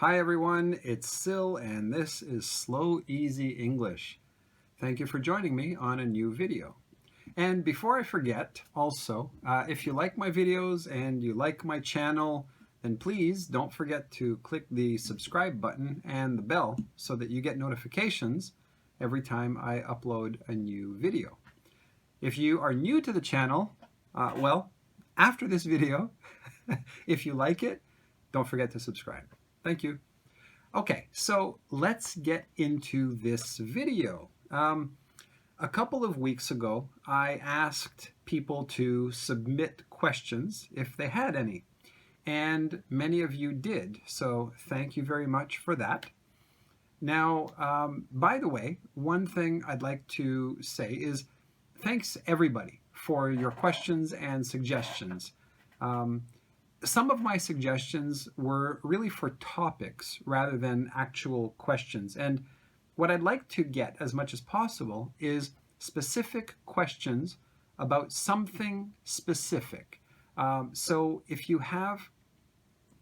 Hi everyone, it's Sil and this is Slow Easy English. Thank you for joining me on a new video. And before I forget, also, if you like my videos and you like my channel, then please don't forget to click the subscribe button and the bell so that you get notifications every time I upload a new video. If you are new to the channel, after this video, if you like it, don't forget to subscribe. Thank you. Okay, so let's get into this video. A couple of weeks ago, I asked people to submit questions if they had any, and many of you did, so thank you very much for that. Now, by the way, one thing I'd like to say is thanks everybody for your questions and suggestions. Some of my suggestions were really for topics rather than actual questions. And what I'd like to get as much as possible is specific questions about something specific. So if you have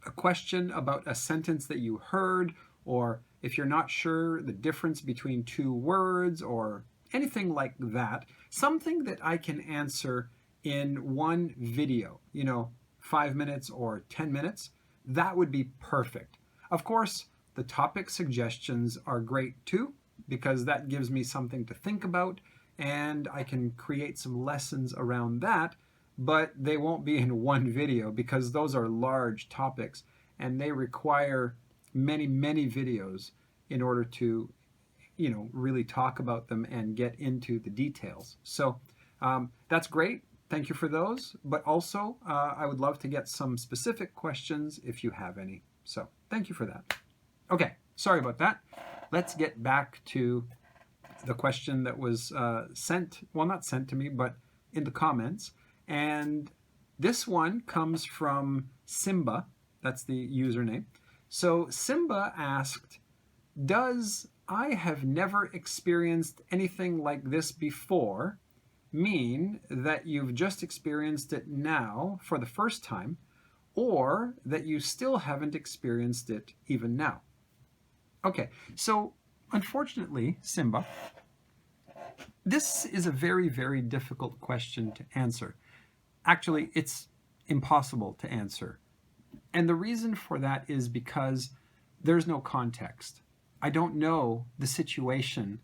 a question about a sentence that you heard, or if you're not sure the difference between two words or anything like that, something that I can answer in one video, 5 minutes or 10 minutes, that would be perfect. Of course, the topic suggestions are great too, because that gives me something to think about and I can create some lessons around that, but they won't be in one video because those are large topics and they require many, many videos in order to, really talk about them and get into the details. So that's great. Thank you for those, but also I would love to get some specific questions if you have any. So thank you for that. Okay, sorry about that. Let's get back to the question that was sent, well, not sent to me, but in the comments. And this one comes from Simba. That's the username. So Simba asked, does "I have never experienced anything like this before" mean that you've just experienced it now for the first time, or that you still haven't experienced it even now? Okay, so unfortunately, Simba, this is a very, very difficult question to answer. Actually, it's impossible to answer. And the reason for that is because there's no context. I don't know the situation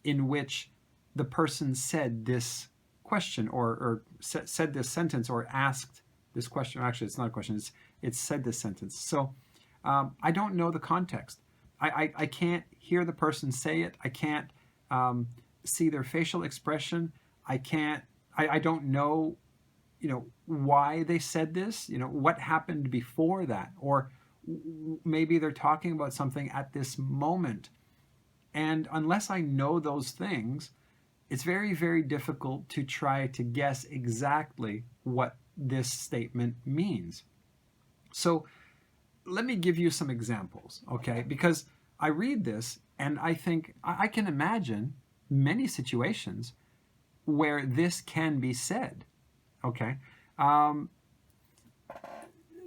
in which the person said this question or said this sentence or asked this question. Actually, it's not a question. It's said this sentence. So I don't know the context. I can't hear the person say it. I can't see their facial expression. I don't know, why they said this, what happened before that, or maybe they're talking about something at this moment. And unless I know those things, it's very, very difficult to try to guess exactly what this statement means. So let me give you some examples, okay? Because I read this and I think I can imagine many situations where this can be said, okay?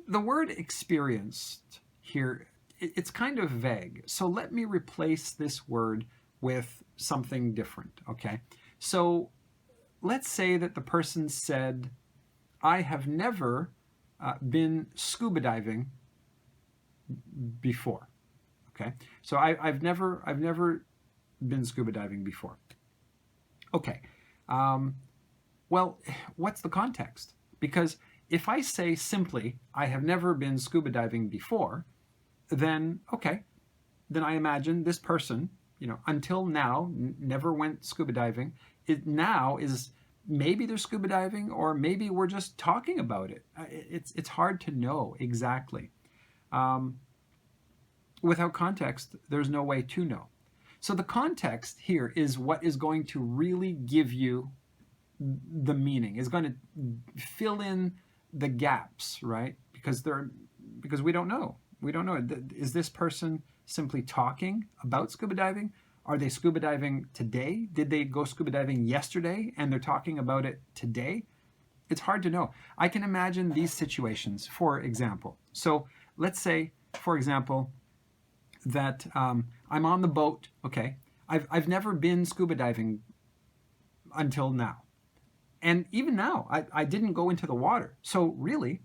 The word experienced here, it's kind of vague. So let me replace this word with something different, okay? So let's say that the person said, I have never been scuba diving before, okay? So I've never been scuba diving before. Okay, well, what's the context? Because if I say simply, I have never been scuba diving before, then, okay, then I imagine this person, until now, never went scuba diving. It now is, maybe they're scuba diving, or maybe we're just talking about it. It's hard to know exactly. Without context, there's no way to know. So the context here is what is going to really give you the meaning, is going to fill in the gaps, right? Because we don't know. We don't know. Is this person simply talking about scuba diving? Are they scuba diving today? Did they go scuba diving yesterday and they're talking about it today? It's hard to know. I can imagine these situations, for example. So let's say, for example, that I'm on the boat. Okay, I've never been scuba diving until now. And even now, I didn't go into the water. So really,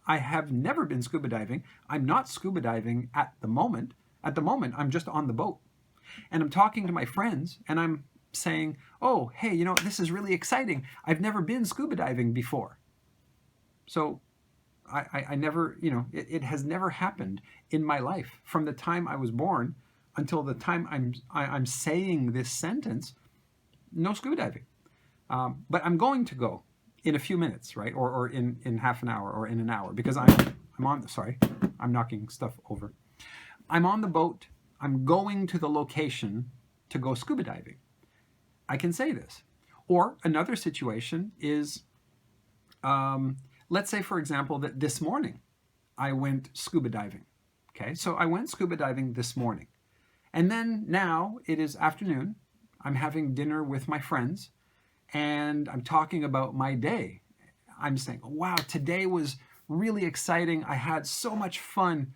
I have never been scuba diving. I'm not scuba diving at the moment. At the moment, I'm just on the boat. And I'm talking to my friends and I'm saying, oh, hey, you know, this is really exciting. I've never been scuba diving before. So I never, you know, it has never happened in my life from the time I was born until the time I'm saying this sentence, no scuba diving. But I'm going to go in a few minutes, right? Or in half an hour or in an hour, because I'm on, sorry, I'm knocking stuff over. I'm on the boat. I'm going to the location to go scuba diving. I can say this. Or another situation is, let's say, for example, that this morning I went scuba diving. Okay, so I went scuba diving this morning. And then now it is afternoon. I'm having dinner with my friends and I'm talking about my day. I'm saying, wow, today was really exciting. I had so much fun.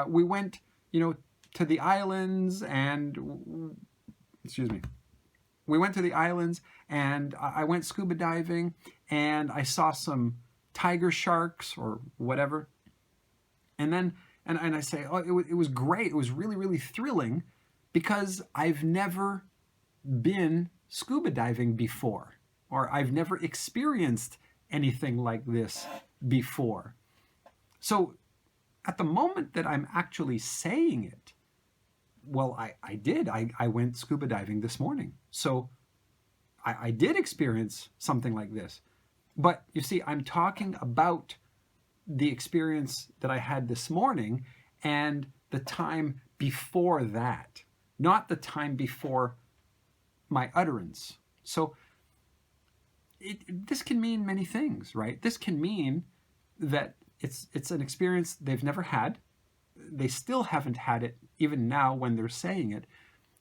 We went, you know, to the islands and, excuse me, we went to the islands and I went scuba diving and I saw some tiger sharks or whatever. And then, and I say, oh, it was great. It was really, really thrilling because I've never been scuba diving before, or I've never experienced anything like this before. So at the moment that I'm actually saying it, well, I did. I went scuba diving this morning. So I did experience something like this. But you see, I'm talking about the experience that I had this morning and the time before that, not the time before my utterance. So this can mean many things, right? This can mean that it's an experience they've never had. They still haven't had it even now when they're saying it.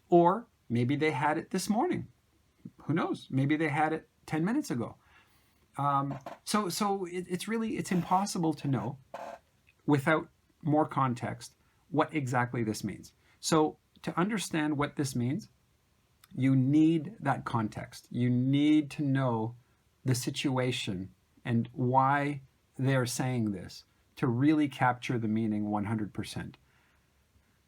Or maybe they had it this morning. Who knows? Maybe they had it 10 minutes ago. So it's impossible to know without more context what exactly this means. So to understand what this means, you need that context. You need to know the situation and why they're saying this to really capture the meaning 100%.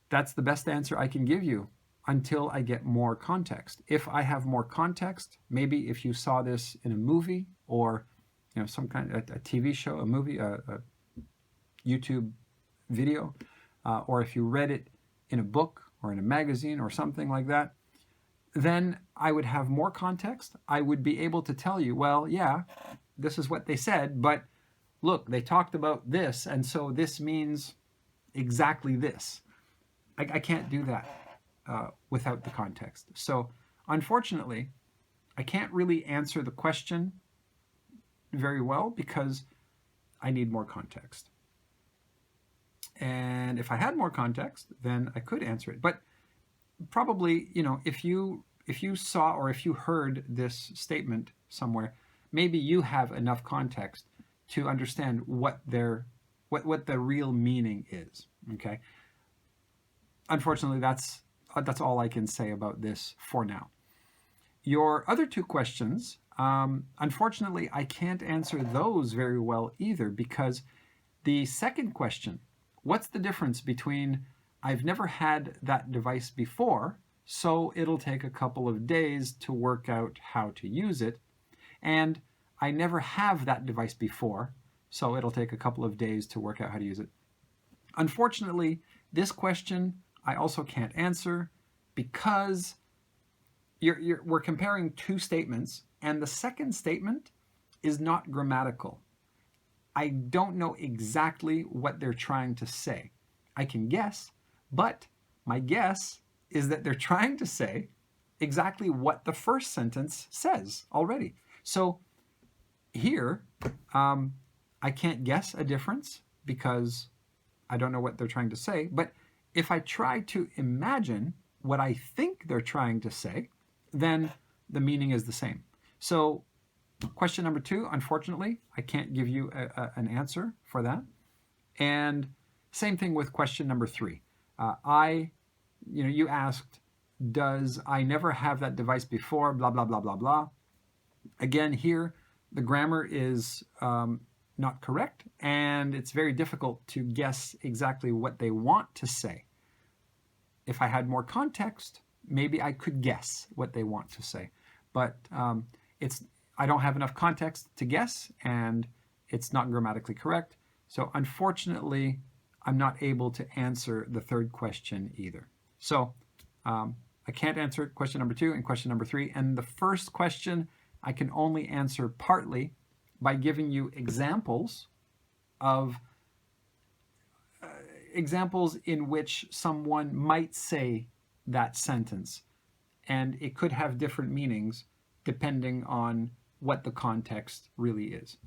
That's the best answer I can give you until I get more context. If I have more context, maybe if you saw this in a movie or, you know, some kind of a TV show, a movie, a YouTube video, or if you read it in a book or in a magazine or something like that, then I would have more context. I would be able to tell you, well, yeah, this is what they said, but look, they talked about this, and so this means exactly this. I can't do that without the context. So unfortunately, I can't really answer the question very well because I need more context. And if I had more context, then I could answer it. But probably, you know, if you saw or if you heard this statement somewhere, maybe you have enough context to understand what the real meaning is. Okay. Unfortunately, that's all I can say about this for now. Your other two questions, unfortunately, I can't answer those very well either, because the second question, what's the difference between I've never had that device before, so it'll take a couple of days to work out how to use it, and I never have that device before, so it'll take a couple of days to work out how to use it. Unfortunately, this question I also can't answer because we're comparing two statements, and the second statement is not grammatical. I don't know exactly what they're trying to say. I can guess, but my guess is that they're trying to say exactly what the first sentence says already. So here, I can't guess a difference because I don't know what they're trying to say, but if I try to imagine what I think they're trying to say, then the meaning is the same. So question number two, unfortunately, I can't give you an answer for that. And same thing with question number three. You asked, does I never have that device before, blah, blah, blah, blah, blah. Again, here, the grammar is not correct, and it's very difficult to guess exactly what they want to say. If I had more context, maybe I could guess what they want to say. But I don't have enough context to guess, and it's not grammatically correct. So unfortunately, I'm not able to answer the third question either. So I can't answer question number 2 and question number 3. And the first question I can only answer partly by giving you examples of examples in which someone might say that sentence. And it could have different meanings depending on what the context really is.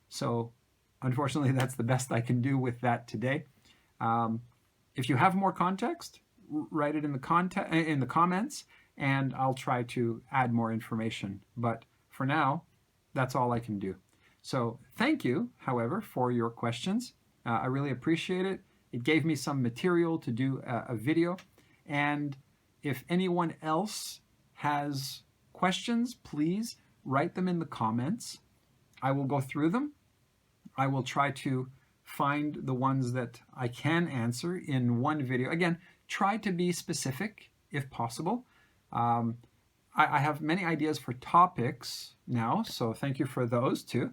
So unfortunately, that's the best I can do with that today. If you have more context, write it in the comments, and I'll try to add more information. But for now, that's all I can do. So thank you, however, for your questions. I really appreciate it. It gave me some material to do a video. And if anyone else has questions, please write them in the comments. I will go through them. I will try to find the ones that I can answer in one video. Again, try to be specific if possible. I have many ideas for topics now, so thank you for those too.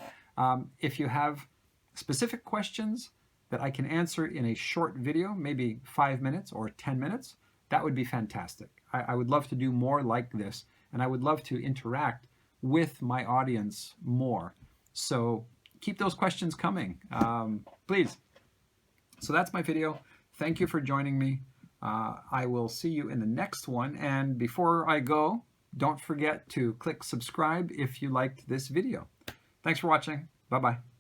If you have specific questions that I can answer in a short video, maybe 5 minutes or 10 minutes, that would be fantastic. I would love to do more like this, and I would love to interact with my audience more. So keep those questions coming, please. So that's my video. Thank you for joining me. I will see you in the next one. And before I go, don't forget to click subscribe if you liked this video. Thanks for watching. Bye-bye.